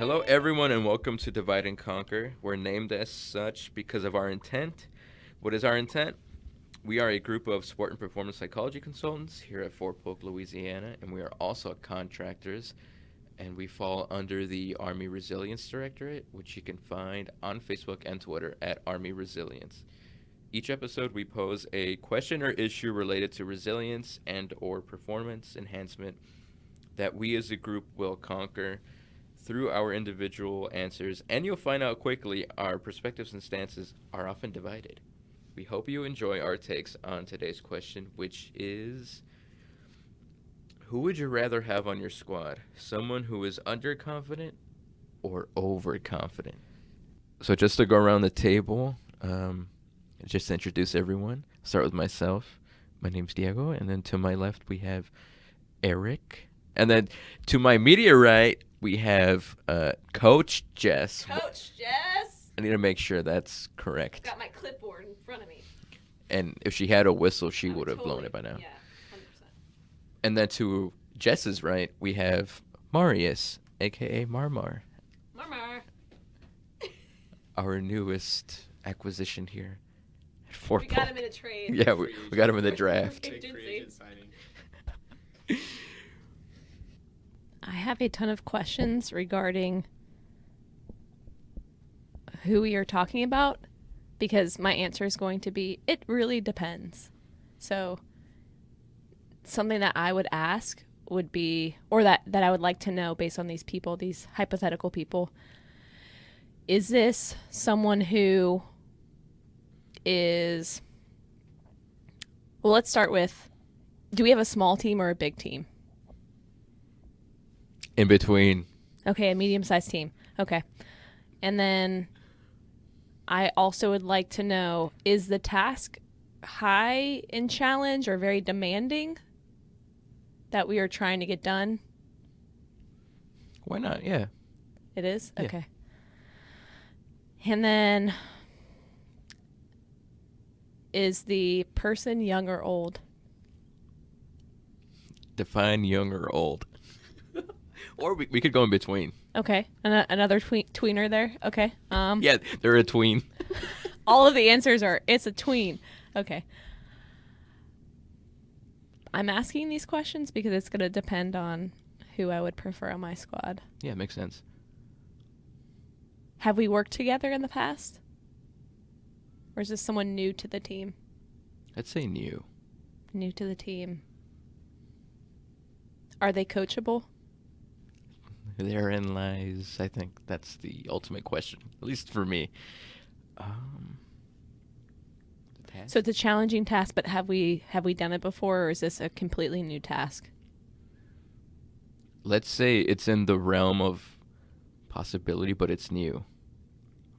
Hello, everyone, and welcome to Divide and Conquer. We're named as such because of our intent. What is our intent? We are a group of sport and performance psychology consultants here at Fort Polk, Louisiana, and we are also contractors. And we fall under the Army Resilience Directorate, which you can find on Facebook and Twitter at Army Resilience. Each episode, we pose a question or issue related to resilience and or performance enhancement that we as a group will conquer through our individual answers, and you'll find out quickly our perspectives and stances are often divided. We hope you enjoy our takes on today's question, which is, who would you rather have on your squad? Someone who is underconfident or overconfident? So just to go around the table, just to introduce everyone, start with myself. My name's Diego, and then to my left we have Eric. And then to my immediate right, we have Coach Jess. Coach Jess! I need to make sure that's correct. Got my clipboard in front of me. And if she had a whistle, she would have blown it by now. Yeah, 100%. And then to Jess's right, we have Marius, a.k.a. Marmar. Marmar. Our newest acquisition here at Fort We got Polk. him in a trade. Yeah, we got him in the draft. Agency. I have a ton of questions regarding who we are talking about because my answer is going to be, it really depends. So something that I would ask would be, or that I would like to know based on these people, these hypothetical people, is this someone who is, well, let's start with, do we have a small team or a big team? In between. Okay, a medium-sized team. Okay. And then I also would like to know, is the task high in challenge or very demanding that we are trying to get done? Why not? Yeah. It is? Yeah. Okay. And then, is the person young or old? Define young or old. Or we could go in between. Okay. Another tweener there? Okay. Yeah, they're a tween. All of the answers are, it's a tween. Okay. I'm asking these questions because it's going to depend on who I would prefer on my squad. Yeah, makes sense. Have we worked together in the past? Or is this someone new to the team? I'd say new. New to the team. Are they coachable? Therein lies, I think that's the ultimate question, at least for me. The task? So it's a challenging task, but have we done it before, or is this a completely new task? Let's say it's in the realm of possibility, but it's new.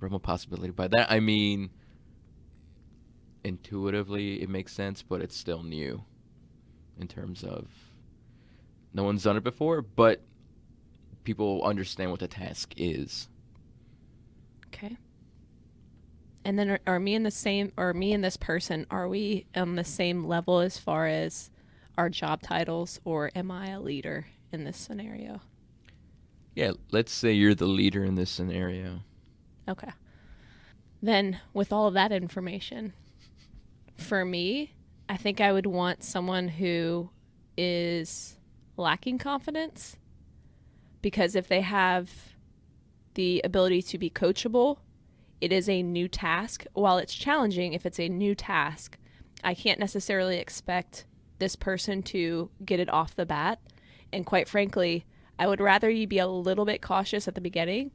Realm of possibility. By that, I mean intuitively it makes sense, but it's still new in terms of no one's done it before, but people understand what the task is. Okay. And then are me and this person, are we on the same level as far as our job titles, or am I a leader in this scenario? Yeah, let's say you're the leader in this scenario. Okay. Then with all of that information, for me, I think I would want someone who is lacking confidence, because if they have the ability to be coachable, it is a new task. While it's challenging, if it's a new task, I can't necessarily expect this person to get it off the bat. And quite frankly, I would rather you be a little bit cautious at the beginning,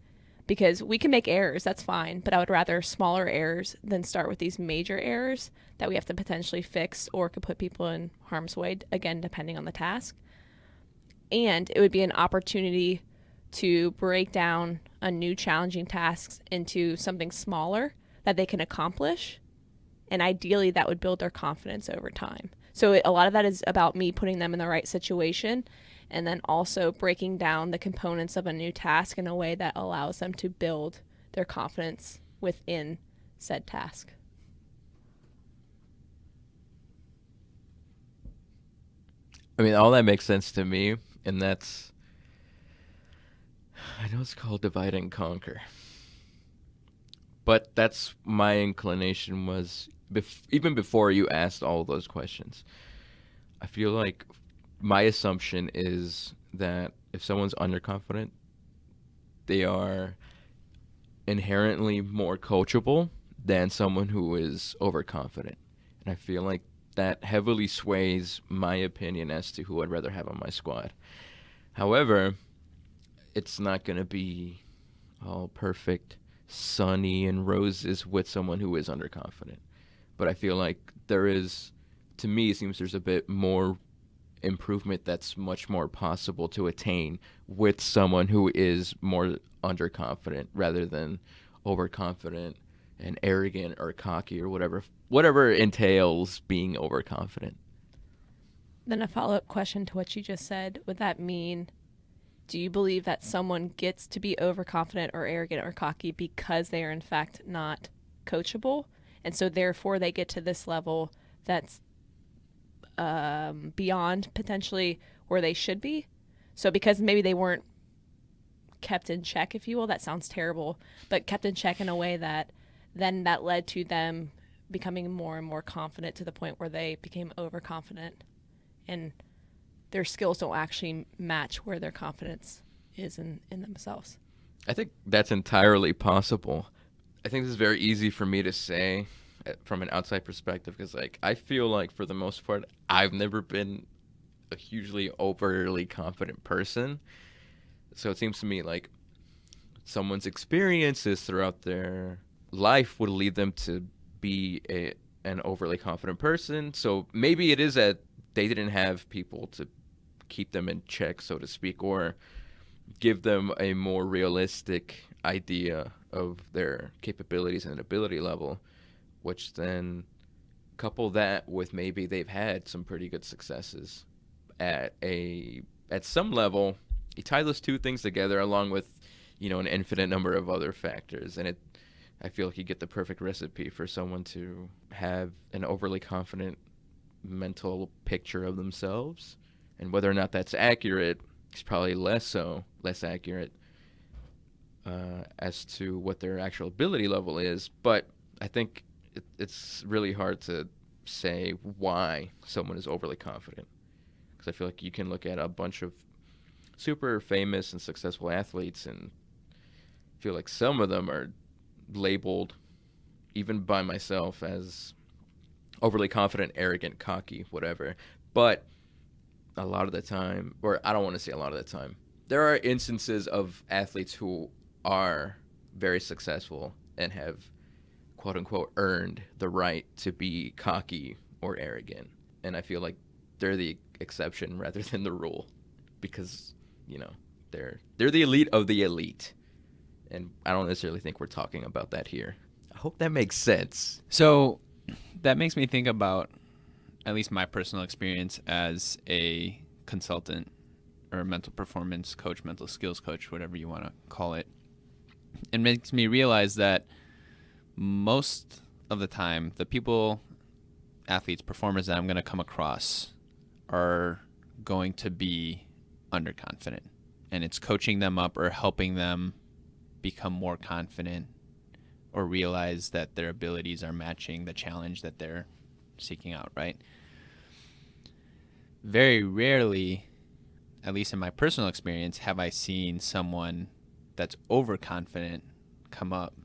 because we can make errors, that's fine, but I would rather smaller errors than start with these major errors that we have to potentially fix or could put people in harm's way, again, depending on the task. And it would be an opportunity to break down a new challenging task into something smaller that they can accomplish. And ideally, that would build their confidence over time. So a lot of that is about me putting them in the right situation, and then also breaking down the components of a new task in a way that allows them to build their confidence within said task. I mean, all that makes sense to me, and that's, know it's called divide and conquer. But that's my inclination was even before you asked all those questions. I feel like my assumption is that if someone's underconfident, they are inherently more coachable than someone who is overconfident. And I feel like that heavily sways my opinion as to who I'd rather have on my squad. However, it's not going to be all perfect, sunny, and roses with someone who is underconfident. But I feel like there is, to me, it seems there's a bit more improvement that's much more possible to attain with someone who is more underconfident rather than overconfident and arrogant or cocky or whatever entails being overconfident. Then a follow-up question to what you just said. Would that mean, do you believe that someone gets to be overconfident or arrogant or cocky because they are in fact not coachable? And so therefore they get to this level that's beyond potentially where they should be? So because maybe they weren't kept in check, if you will, that sounds terrible, but kept in check in a way that then that led to them becoming more and more confident to the point where they became overconfident and their skills don't actually match where their confidence is in themselves. I think that's entirely possible. I think this is very easy for me to say from an outside perspective because, like, I feel like for the most part, I've never been a hugely overly confident person. So it seems to me like someone's experiences throughout their life would lead them to be an overly confident person. So maybe it is that they didn't have people to keep them in check, so to speak, or give them a more realistic idea of their capabilities and ability level, which then couple that with maybe they've had some pretty good successes at some level. You tie those two things together along with, an infinite number of other factors, and I feel like you get the perfect recipe for someone to have an overly confident mental picture of themselves. And whether or not that's accurate is probably less accurate as to what their actual ability level is. But I think it's really hard to say why someone is overly confident, because I feel like you can look at a bunch of super famous and successful athletes and feel like some of them are labeled, even by myself, as overly confident, arrogant, cocky, whatever. But a lot of the time, or I don't want to say a lot of the time, there are instances of athletes who are very successful and have, quote unquote, earned the right to be cocky or arrogant. And I feel like they're the exception rather than the rule, because, they're the elite of the elite. And I don't necessarily think we're talking about that here. I hope that makes sense. So that makes me think about at least my personal experience as a consultant or a mental performance coach, mental skills coach, whatever you want to call it. It makes me realize that most of the time, the people, athletes, performers that I'm going to come across are going to be underconfident. And it's coaching them up or helping them become more confident or realize that their abilities are matching the challenge that they're seeking out, right? Very rarely, at least in my personal experience, have I seen someone that's overconfident come up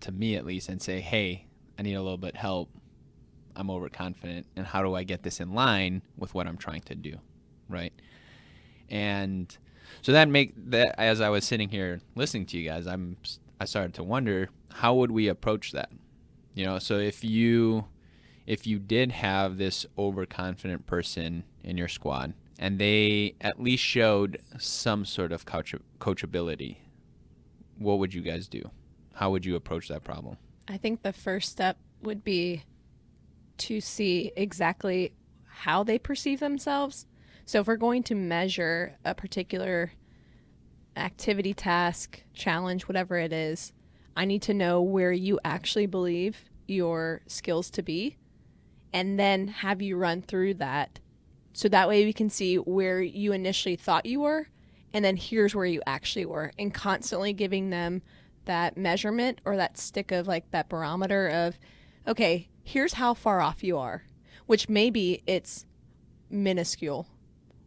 to me at least and say, hey, I need a little bit help. I'm overconfident. And how do I get this in line with what I'm trying to do, right? And so that as I was sitting here listening to you guys, I started to wonder, how would we approach that? So if you did have this overconfident person in your squad and they at least showed some sort of coachability, what would you guys do? How would you approach that problem? I think the first step would be to see exactly how they perceive themselves. So if we're going to measure a particular activity, task, challenge, whatever it is, I need to know where you actually believe your skills to be, and then have you run through that. So that way we can see where you initially thought you were and then here's where you actually were, and constantly giving them that measurement or that stick of like that barometer of, okay, here's how far off you are, which maybe it's minuscule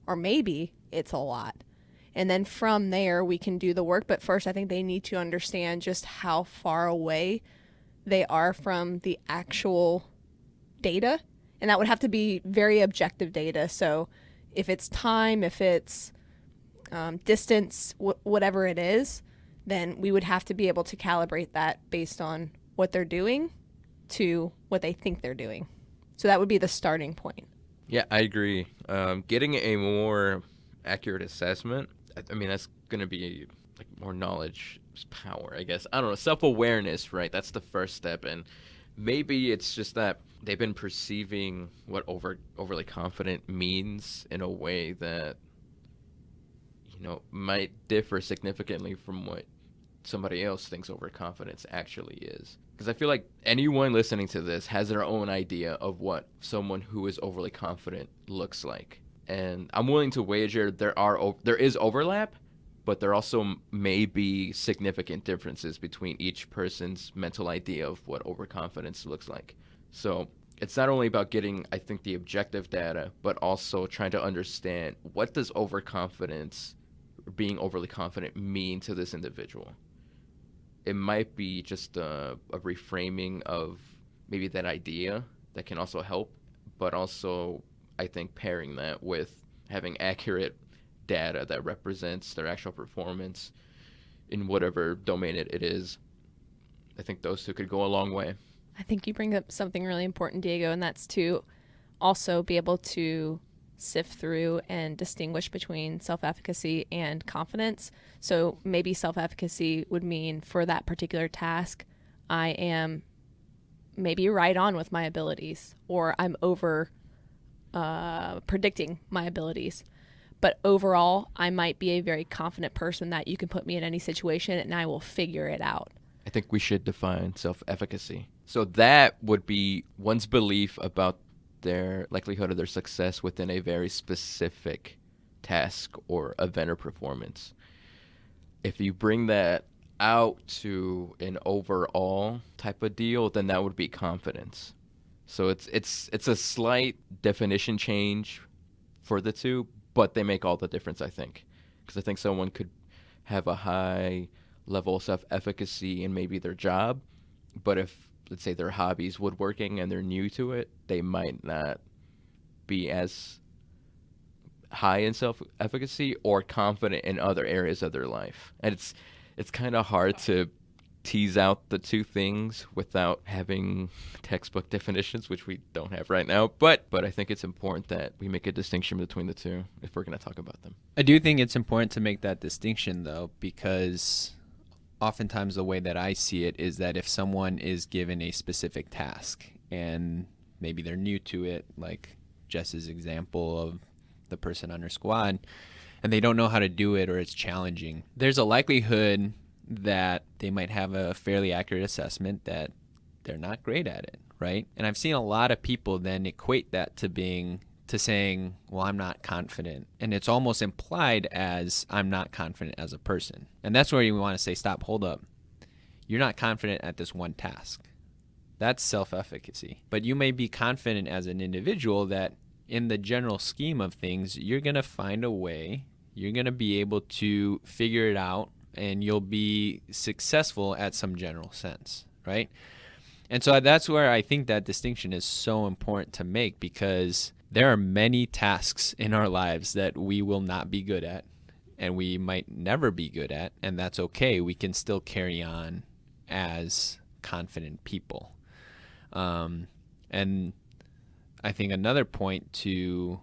or maybe it's a lot. And then from there we can do the work. But first, I think they need to understand just how far away they are from the actual data. And that would have to be very objective data. So if it's time, if it's distance, whatever it is, then we would have to be able to calibrate that based on what they're doing to what they think they're doing. So that would be the starting point. Yeah, I agree. Getting a more accurate assessment, I mean, that's going to be like more knowledge is power, I guess. I don't know, self-awareness, right? That's the first step. And maybe it's just that they've been perceiving what overly confident means in a way that, might differ significantly from what somebody else thinks overconfidence actually is. Because I feel like anyone listening to this has their own idea of what someone who is overly confident looks like. And I'm willing to wager there is overlap, but there also may be significant differences between each person's mental idea of what overconfidence looks like. So it's not only about getting, I think, the objective data, but also trying to understand what does overconfidence, or being overly confident, mean to this individual. It might be just a reframing of maybe that idea that can also help, but also I think pairing that with having accurate data that represents their actual performance in whatever domain it is. I think those two could go a long way. I think you bring up something really important, Diego, and that's to also be able to sift through and distinguish between self-efficacy and confidence. So maybe self-efficacy would mean for that particular task, I am maybe right on with my abilities, or I'm over predicting my abilities. But overall, I might be a very confident person that you can put me in any situation and I will figure it out. I think we should define self-efficacy. So that would be one's belief about their likelihood of their success within a very specific task or event or performance. If you bring that out to an overall type of deal, then that would be confidence. So it's a slight definition change for the two, but they make all the difference, I think. Because I think someone could have a high level of self-efficacy in maybe their job, but if, let's say, their hobby's woodworking and they're new to it, they might not be as high in self-efficacy or confident in other areas of their life. And it's kind of hard to tease out the two things without having textbook definitions, which we don't have right now. But I think it's important that we make a distinction between the two if we're going to talk about them. I do think it's important to make that distinction, though, because oftentimes the way that I see it is that if someone is given a specific task and maybe they're new to it, like Jess's example of the person on her squad, and they don't know how to do it or it's challenging, there's a likelihood that they might have a fairly accurate assessment that they're not great at it, right? And I've seen a lot of people then equate that to saying, well, I'm not confident. And it's almost implied as I'm not confident as a person. And that's where you want to say, stop, hold up. You're not confident at this one task. That's self-efficacy. But you may be confident as an individual that in the general scheme of things, you're going to find a way, you're going to be able to figure it out, and you'll be successful at some general sense, right? And so that's where I think that distinction is so important to make, because there are many tasks in our lives that we will not be good at and we might never be good at, and that's okay. We can still carry on as confident people. And I think another point to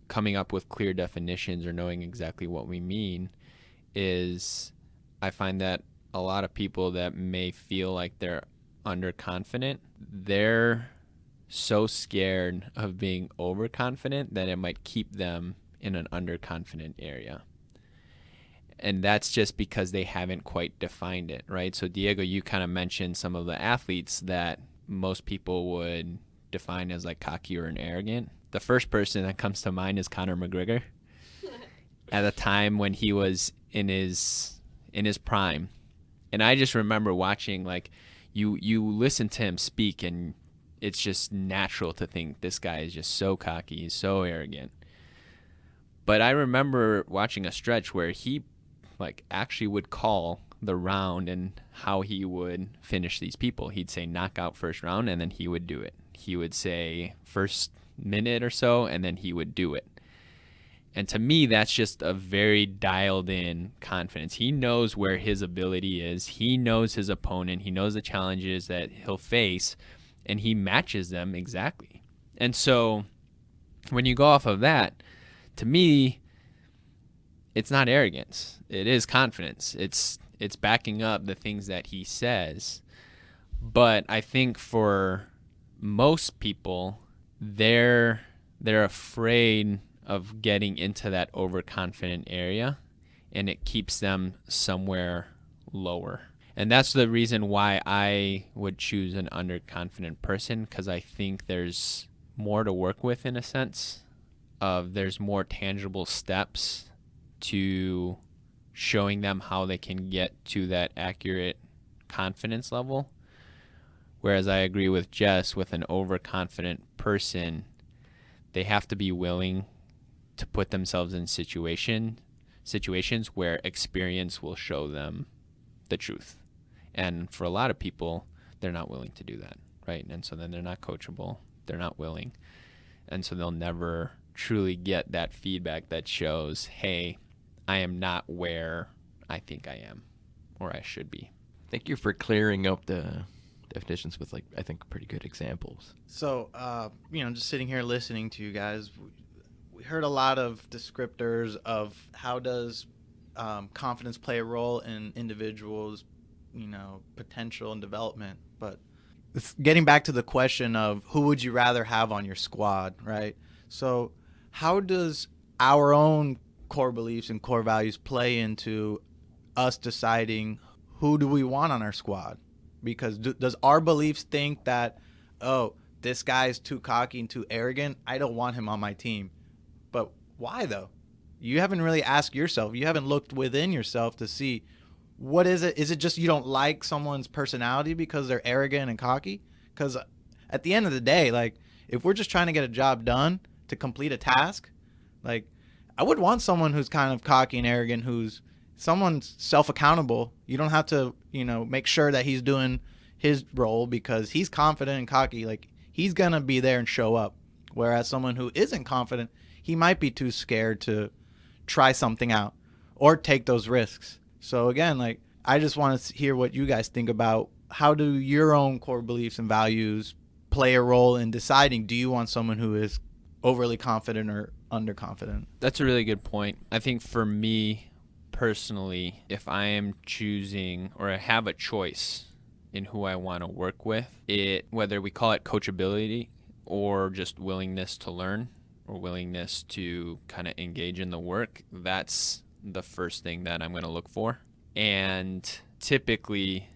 coming up with clear definitions or knowing exactly what we mean is I find that a lot of people that may feel like they're underconfident, they're so scared of being overconfident that it might keep them in an underconfident area. And that's just because they haven't quite defined it, right? So Diego, you kind of mentioned some of the athletes that most people would define as like cocky or an arrogant. The first person that comes to mind is Conor McGregor. at a time when he was in his prime. And I just remember watching, like, you listen to him speak, and it's just natural to think this guy is just so cocky, he's so arrogant. But I remember watching a stretch where he, like, actually would call the round and how he would finish these people. He'd say knockout first round, and then he would do it. He would say first minute or so, and then he would do it. And to me, that's just a very dialed in confidence. He knows where his ability is. He knows his opponent. He knows the challenges that he'll face, and he matches them exactly. And so when you go off of that, to me, it's not arrogance. It is confidence. It's backing up the things that he says. But I think for most people, they're afraid of getting into that overconfident area, and it keeps them somewhere lower. And that's the reason why I would choose an underconfident person, because I think there's more to work with, in a sense of there's more tangible steps to showing them how they can get to that accurate confidence level. Whereas I agree with Jess, with an overconfident person, they have to be willing to put themselves in situations where experience will show them the truth. And for a lot of people, they're not willing to do that, right? And so then they're not coachable, they're not willing. And so they'll never truly get that feedback that shows, hey, I am not where I think I am or I should be. Thank you for clearing up the definitions with, like, I think pretty good examples. So, just sitting here listening to you guys, we heard a lot of descriptors of how does confidence play a role in individuals, potential and development. But it's getting back to the question of who would you rather have on your squad, right? So how does our own core beliefs and core values play into us deciding who do we want on our squad? Because does our beliefs think that, oh, this guy's too cocky and too arrogant, I don't want him on my team? But why, though? You haven't really asked yourself. You haven't looked within yourself to see, what is it? Is it just you don't like someone's personality because they're arrogant and cocky? Because at the end of the day, like, if we're just trying to get a job done to complete a task, like, I would want someone who's kind of cocky and arrogant, who's someone's self-accountable. You don't have to, make sure that he's doing his role because he's confident and cocky. Like, he's going to be there and show up. Whereas someone who isn't confident, he might be too scared to try something out or take those risks. So again, like, I just want to hear what you guys think about how do your own core beliefs and values play a role in deciding, do you want someone who is overly confident or underconfident? That's a really good point. I think for me personally, if I am choosing or I have a choice in who I want to work with, whether we call it coachability or just willingness to learn or willingness to kind of engage in the work, that's the first thing that I'm going to look for. And typically,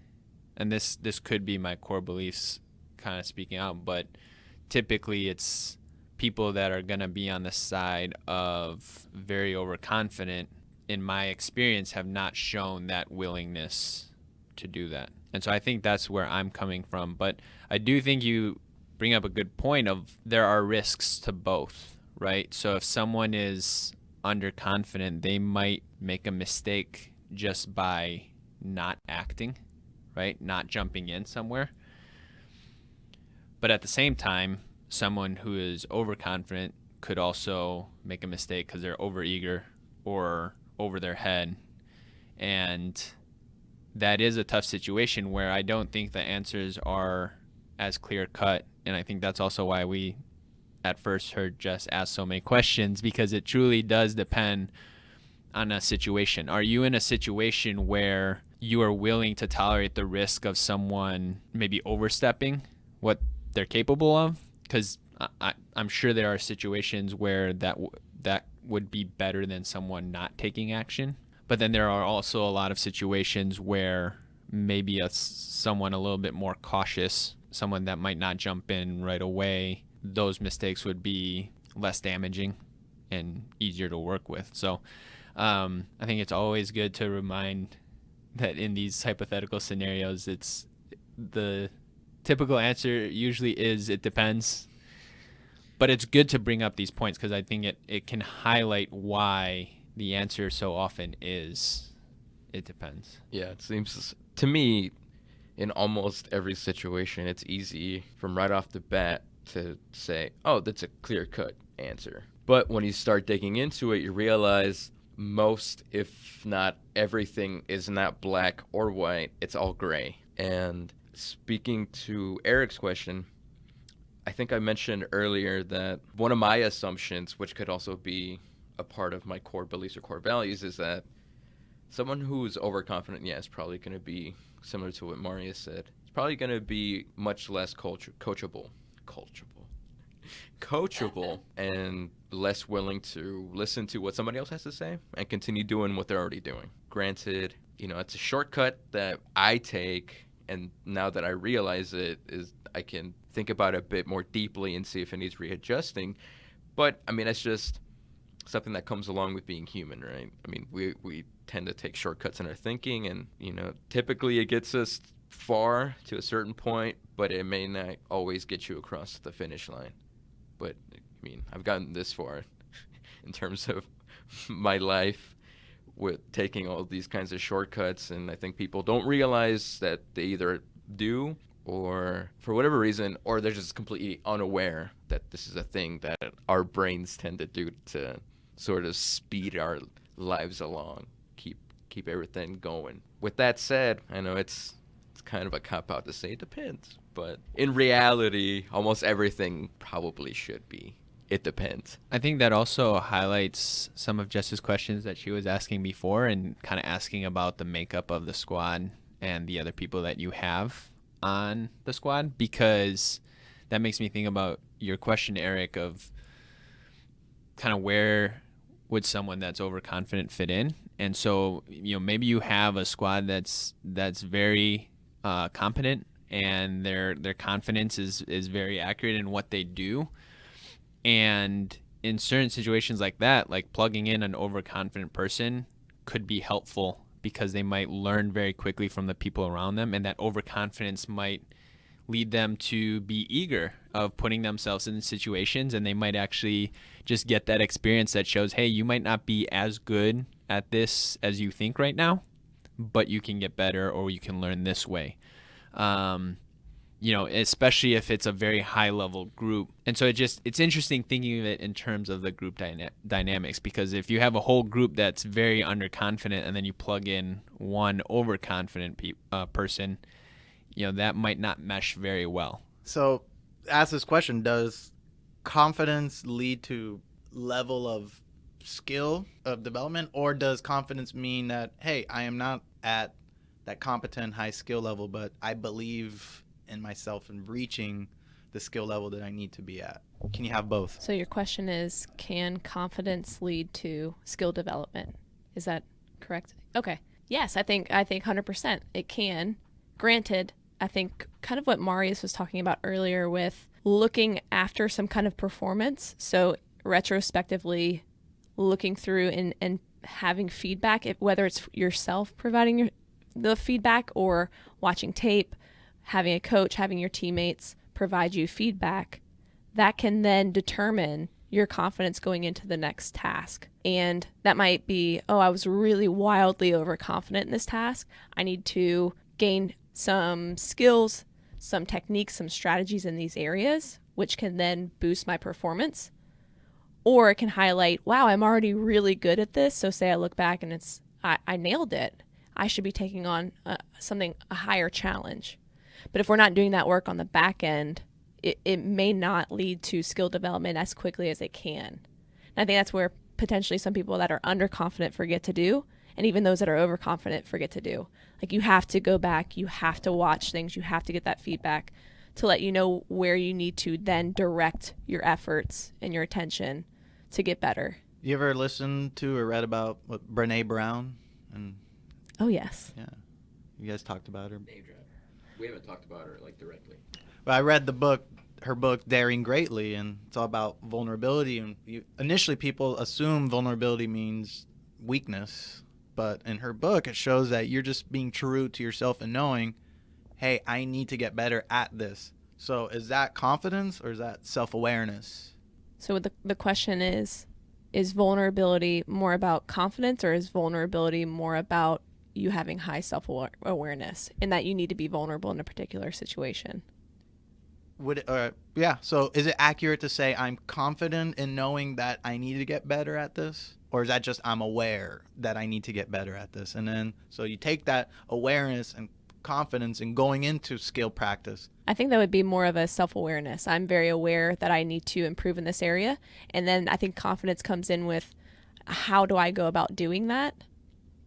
and this could be my core beliefs kind of speaking out, but typically it's people that are going to be on the side of very overconfident, in my experience, have not shown that willingness to do that. And so I think that's where I'm coming from. But I do think you bring up a good point of there are risks to both, right? So if someone is underconfident, they might make a mistake just by not acting, right? Not jumping in somewhere. But at the same time, someone who is overconfident could also make a mistake because they're overeager or over their head. And that is a tough situation where I don't think the answers are as clear cut. And I think that's also why we at first heard Jess ask so many questions, because it truly does depend on a situation. Are you in a situation where you are willing to tolerate the risk of someone maybe overstepping what they're capable of? Because I'm sure there are situations where that would be better than someone not taking action. But then there are also a lot of situations where maybe someone a little bit more cautious, someone that might not jump in right away, those mistakes would be less damaging and easier to work with. So I think it's always good to remind that in these hypothetical scenarios, it's the typical answer usually is it depends. But it's good to bring up these points because I think it can highlight why the answer so often is it depends. Yeah, it seems to me in almost every situation it's easy from right off the bat to say, oh, that's a clear-cut answer. But when you start digging into it, you realize most, if not everything, is not black or white. It's all gray. And speaking to Eric's question, I think I mentioned earlier that one of my assumptions, which could also be a part of my core beliefs or core values, is that someone who's overconfident, yeah, is probably going to be similar to what Marius said. It's probably going to be much less coachable, and less willing to listen to what somebody else has to say and continue doing what they're already doing. Granted, it's a shortcut that I take, and now that I realize it, is I can think about it a bit more deeply and see if it needs readjusting. But, I mean, it's just something that comes along with being human, right? I mean, we tend to take shortcuts in our thinking, and, typically it gets us far to a certain point, but it may not always get you across the finish line. But, I mean, I've gotten this far in terms of my life with taking all these kinds of shortcuts, and I think people don't realize that they either do or for whatever reason, or they're just completely unaware that this is a thing that our brains tend to do to sort of speed our lives along, keep everything going. With that said, I know it's kind of a cop-out to say it depends, but in reality, almost everything probably should be. It depends. I think that also highlights some of Jess's questions that she was asking before and kind of asking about the makeup of the squad and the other people that you have on the squad, because that makes me think about your question, Eric, of kind of where would someone that's overconfident fit in. And so, maybe you have a squad that's very competent, and their confidence is very accurate in what they do. And in certain situations like that, like plugging in an overconfident person could be helpful because they might learn very quickly from the people around them, and that overconfidence might lead them to be eager of putting themselves in situations, and they might actually just get that experience that shows, hey, you might not be as good at this as you think right now, but you can get better, or you can learn this way. Especially if it's a very high level group. And so it's interesting thinking of it in terms of the group dynamics, because if you have a whole group that's very underconfident and then you plug in one overconfident person, that might not mesh very well. So ask this question: does confidence lead to level of skill of development, or does confidence mean that, hey, I am not at that competent high skill level, but I believe in myself and reaching the skill level that I need to be at? Can you have both? So your question is, can confidence lead to skill development? Is that correct? Okay. Yes, I think 100% it can. Granted, I think kind of what Marius was talking about earlier with looking after some kind of performance. So retrospectively looking through and having feedback, whether it's yourself providing the feedback or watching tape, having a coach, having your teammates provide you feedback, that can then determine your confidence going into the next task. And that might be, I was really wildly overconfident in this task. I need to gain some skills, some techniques, some strategies in these areas, which can then boost my performance. Or it can highlight, wow, I'm already really good at this. So say I look back and I nailed it. I should be taking on a higher challenge. But if we're not doing that work on the back end, it may not lead to skill development as quickly as it can. And I think that's where potentially some people that are underconfident forget to do, and even those that are overconfident forget to do. Like, you have to go back, you have to watch things, you have to get that feedback to let you know where you need to then direct your efforts and your attention to get better. You ever listened to or read about Brené Brown? Oh, yes. Yeah. You guys talked about her? We haven't talked about her directly. But I read her book Daring Greatly, and it's all about vulnerability. And initially people assume vulnerability means, weakness. But in her book, it shows that you're just being true to yourself and knowing, hey, I need to get better at this. So is that confidence or is that self-awareness? So the question is vulnerability more about confidence, or is vulnerability more about you having high self-awareness and that you need to be vulnerable in a particular situation? So is it accurate to say I'm confident in knowing that I need to get better at this? Or is that just I'm aware that I need to get better at this? And then so you take that awareness and confidence and going into skill practice. I think that would be more of a self-awareness. I'm very aware that I need to improve in this area. And then I think confidence comes in with how do I go about doing that,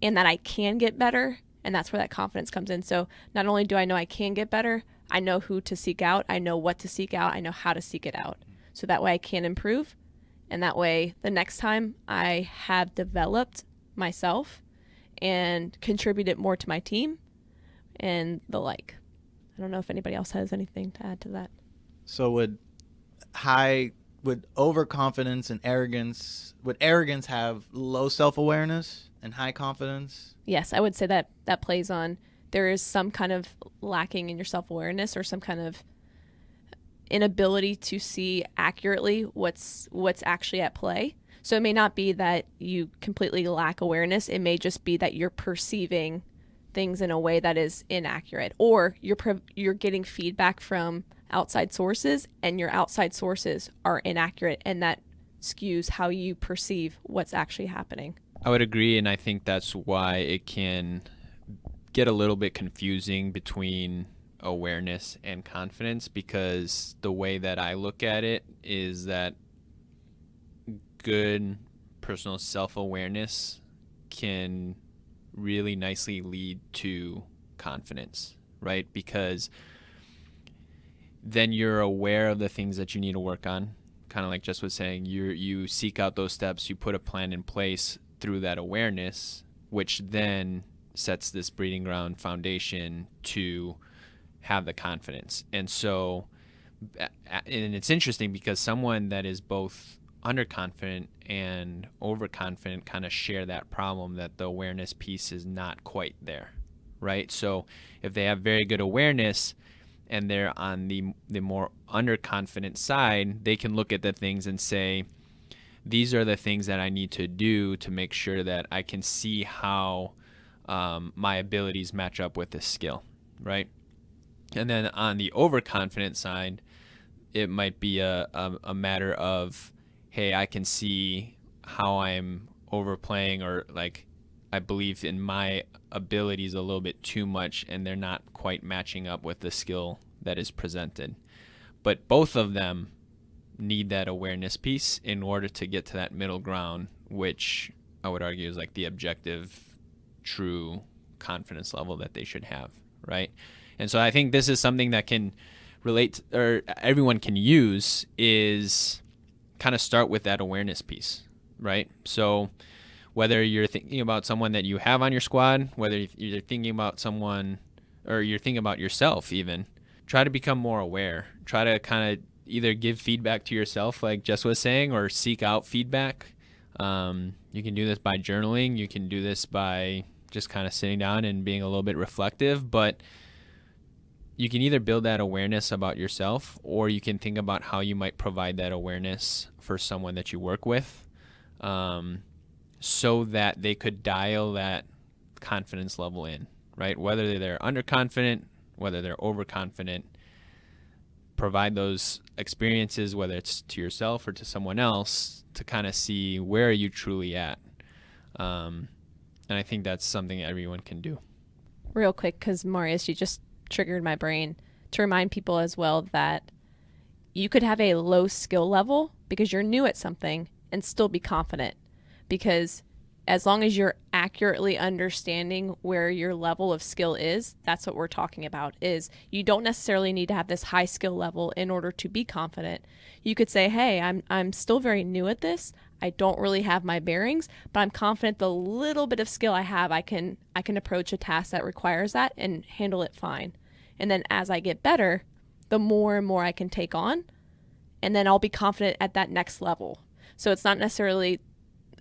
and that I can get better. And that's where that confidence comes in. So not only do I know I can get better, I know who to seek out. I know what to seek out. I know how to seek it out. So that way I can improve. And that way the next time I have developed myself and contributed more to my team and the like. I don't know if anybody else has anything to add to that. So would overconfidence and would arrogance have low self-awareness and high confidence? Yes, I would say that plays on, there is some kind of lacking in your self-awareness or some kind of inability to see accurately what's actually at play. So it may not be that you completely lack awareness. It may just be that you're perceiving things in a way that is inaccurate, or you're getting feedback from outside sources and your outside sources are inaccurate, and that skews how you perceive what's actually happening. I would agree, and I think that's why it can get a little bit confusing between awareness and confidence, because the way that I look at it is that good personal self-awareness can really nicely lead to confidence, right? Because then you're aware of the things that you need to work on, kind of like Jess was saying. You seek out those steps, you put a plan in place through that awareness, which then sets this breeding ground foundation to have the confidence. And so, and it's interesting because someone that is both underconfident and overconfident kind of share that problem, that the awareness piece is not quite there, right? So if they have very good awareness and they're on the more underconfident side, they can look at the things and say, these are the things that I need to do to make sure that I can see how my abilities match up with this skill, right? And then on the overconfident side, it might be a matter of, hey, I can see how I'm overplaying, or like I believe in my abilities a little bit too much and they're not quite matching up with the skill that is presented. But both of them need that awareness piece in order to get to that middle ground, which I would argue is like the objective, true confidence level that they should have, right? And so I think this is something that can relate, or everyone can use, is kind of start with that awareness piece, right? So whether you're thinking about someone that you have on your squad, whether you're thinking about someone, or you're thinking about yourself even, try to become more aware. Try to kind of either give feedback to yourself, like Jess was saying, or seek out feedback. You can do this by journaling. You can do this by just kind of sitting down and being a little bit reflective, but you can either build that awareness about yourself, or you can think about how you might provide that awareness for someone that you work with, so that they could dial that confidence level in, right? Whether they're underconfident, whether they're overconfident, provide those experiences, whether it's to yourself or to someone else, to kind of see where are you truly at. And I think that's something everyone can do. Real quick, because Marius, you just triggered my brain to remind people as well that you could have a low skill level because you're new at something and still be confident, because as long as you're accurately understanding where your level of skill is, that's what we're talking about. Is you don't necessarily need to have this high skill level in order to be confident. You could say, hey, I'm still very new at this. I don't really have my bearings, but I'm confident the little bit of skill I have, I can approach a task that requires that and handle it fine. And then as I get better, the more and more I can take on, and then I'll be confident at that next level. So it's not necessarily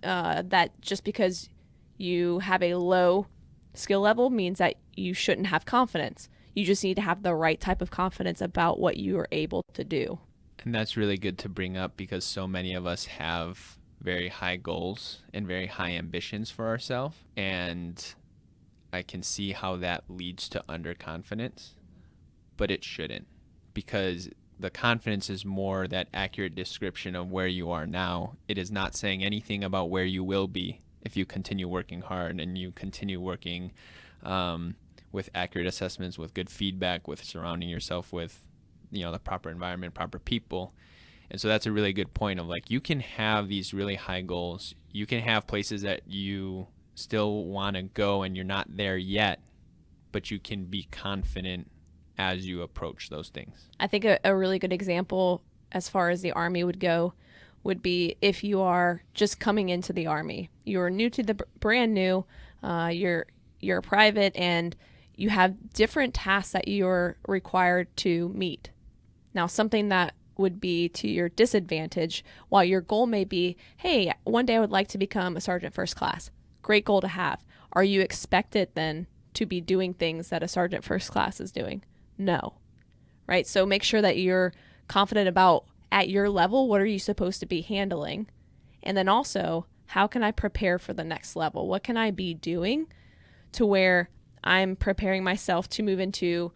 that just because you have a low skill level means that you shouldn't have confidence. You just need to have the right type of confidence about what you are able to do. And that's really good to bring up because so many of us have very high goals and very high ambitions for ourselves. And I can see how that leads to underconfidence, but it shouldn't, because the confidence is more that accurate description of where you are now. It is not saying anything about where you will be if you continue working hard and you continue working with accurate assessments, with good feedback, with surrounding yourself with, the proper environment, proper people. And so that's a really good point of like, you can have these really high goals. You can have places that you still want to go and you're not there yet, but you can be confident as you approach those things. I think a really good example as far as the Army would go would be if you are just coming into the Army. You're new to the brand new, you're a private, and you have different tasks that you're required to meet. Now, something that would be to your disadvantage, while your goal may be, hey, one day I would like to become a sergeant first class. Great goal to have. Are you expected then to be doing things that a sergeant first class is doing? No. Right? So make sure that you're confident about, at your level, what are you supposed to be handling? And then also, how can I prepare for the next level? What can I be doing to where I'm preparing myself to move into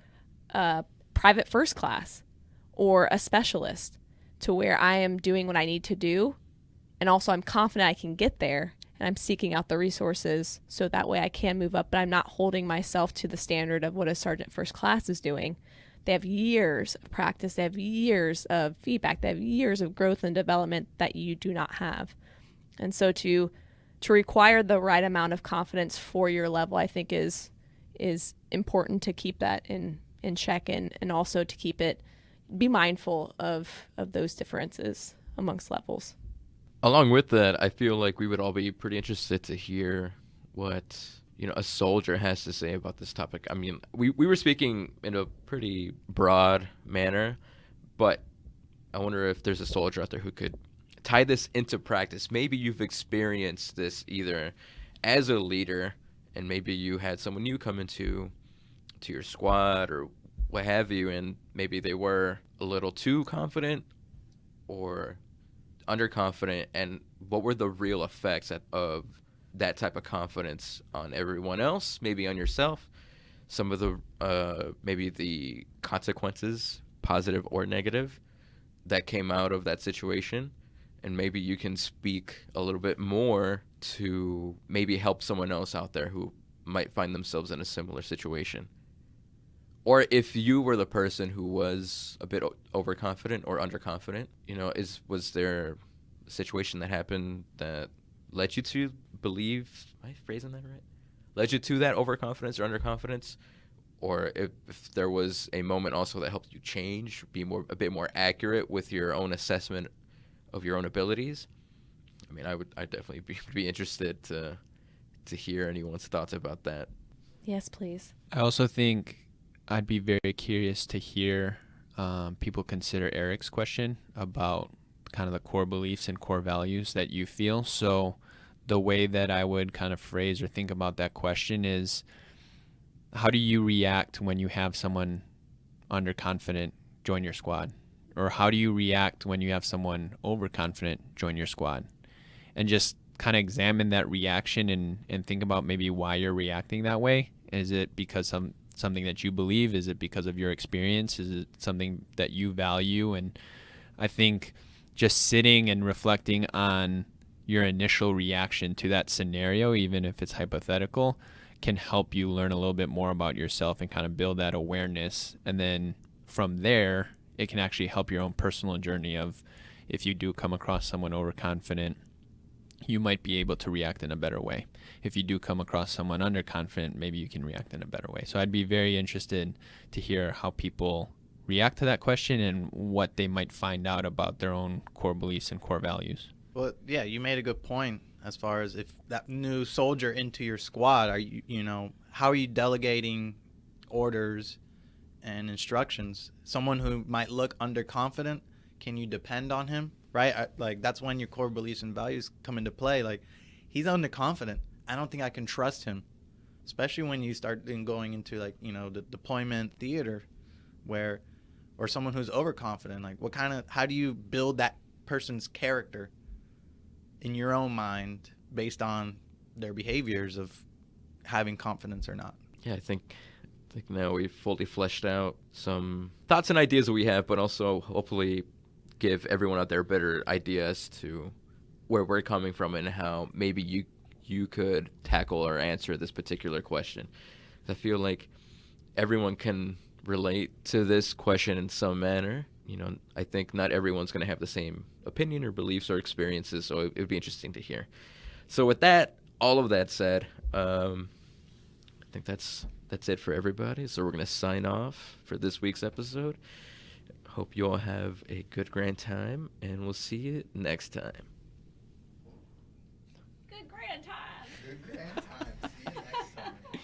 a private first class or a specialist, to where I am doing what I need to do, and also I'm confident I can get there, and I'm seeking out the resources so that way I can move up, but I'm not holding myself to the standard of what a sergeant first class is doing. They have years of practice, they have years of feedback, they have years of growth and development that you do not have. And so to require the right amount of confidence for your level, I think is important to keep that in check, and also to be mindful of those differences amongst levels. Along with that, I feel like we would all be pretty interested to hear what a soldier has to say about this topic. I mean, we were speaking in a pretty broad manner, but I wonder if there's a soldier out there who could tie this into practice. Maybe you've experienced this either as a leader, and maybe you had someone new come into your squad or what have you, and maybe they were a little too confident or underconfident, and what were the real effects of that type of confidence on everyone else, maybe on yourself, some of the maybe the consequences, positive or negative, that came out of that situation. And maybe you can speak a little bit more to maybe help someone else out there who might find themselves in a similar situation. Or if you were the person who was a bit overconfident or underconfident, was there a situation that happened that led you to believe, am I phrasing that right? Led you to that overconfidence or underconfidence? Or if there was a moment also that helped you change, be a bit more accurate with your own assessment of your own abilities? I mean, I'd definitely be interested to hear anyone's thoughts about that. Yes, please. I also think I'd be very curious to hear people consider Eric's question about kind of the core beliefs and core values that you feel. So the way that I would kind of phrase or think about that question is, how do you react when you have someone underconfident join your squad? Or how do you react when you have someone overconfident join your squad? And just kind of examine that reaction and think about maybe why you're reacting that way. Is it because something that you believe? Is it because of your experience? Is it something that you value? And I think just sitting and reflecting on your initial reaction to that scenario, even if it's hypothetical, can help you learn a little bit more about yourself and kind of build that awareness. And then from there, it can actually help your own personal journey of, if you do come across someone overconfident, you might be able to react in a better way. If you do come across someone underconfident, maybe you can react in a better way. So I'd be very interested to hear how people react to that question and what they might find out about their own core beliefs and core values. Well, yeah, you made a good point as far as if that new soldier into your squad, are how are you delegating orders and instructions? Someone who might look underconfident, can you depend on him? Right? Like, that's when your core beliefs and values come into play. Like, he's underconfident. I don't think I can trust him, especially when you start going into like, you know, the deployment theater where, or someone who's overconfident, like how do you build that person's character in your own mind based on their behaviors of having confidence or not? Yeah, I think now we've fully fleshed out some thoughts and ideas that we have, but also hopefully give everyone out there better ideas to where we're coming from and how maybe you could tackle or answer this particular question. I feel like everyone can relate to this question in some manner. You know, I think not everyone's going to have the same opinion or beliefs or experiences, so it would be interesting to hear. So with that, all of that said, I think that's it for everybody. So we're going to sign off for this week's episode. Hope you all have a good grand time, and we'll see you next time. Good grand time. Good grand time. See you next time.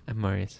I'm Marius.